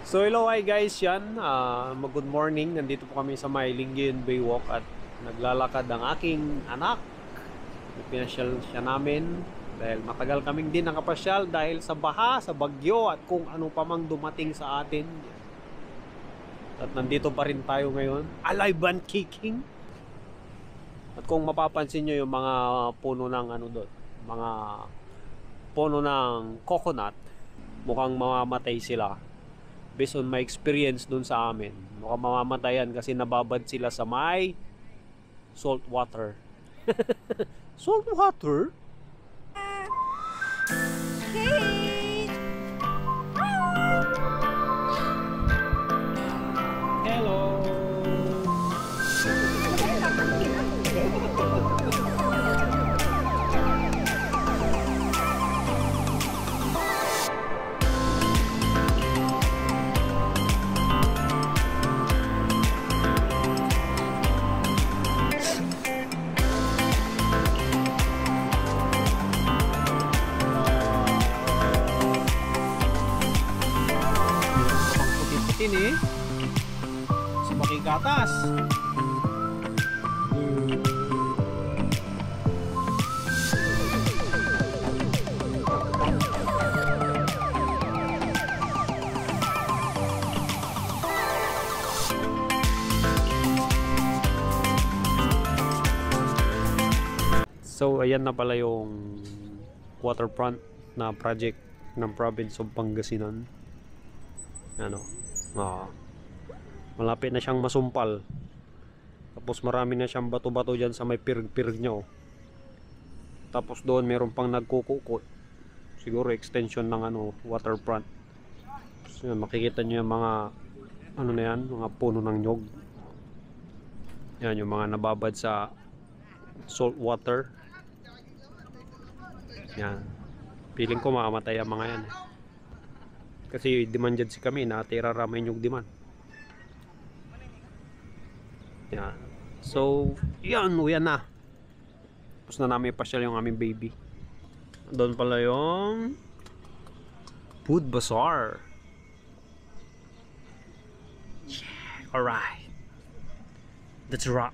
So hello, hi guys, yan good morning, nandito po kami sa may Lingayen Baywalk at naglalakad ang aking anak. Pinasyal siya namin dahil matagal kaming din nakapasyal dahil sa baha, sa bagyo at kung ano pa mang dumating sa atin. At nandito pa rin tayo ngayon, alive and kicking. At kung mapapansin nyo yung mga puno ng ano doon, mga puno ng coconut, mukhang mamamatay sila. Based on my experience dun sa amin, mukhang mamamatayan kasi nababad sila sa may salt water. Salt water? Hello. Ini si Makigatas. So ayan na pala yung waterfront na project ng province of Pangasinan. Ano? Malapit na siyang masumpal. Tapos marami na siyang bato-bato dyan sa may pirg-pirg nyo. Tapos doon meron pang nagkukukot. Siguro extension ng ano, waterfront. So, yun, makikita nyo yung mga ano na yan, mga puno ng nyog. Yan yung mga nababad sa salt water. Yan. Feeling ko mamamatay ang mga yan. Kasi demanded si kami, natira ramay yung demand. Yan. So, yan, uyan na. Tapos na namin pasyal yung aming baby. Doon pala yung food bazaar. Yeah, alright. That's a wrap.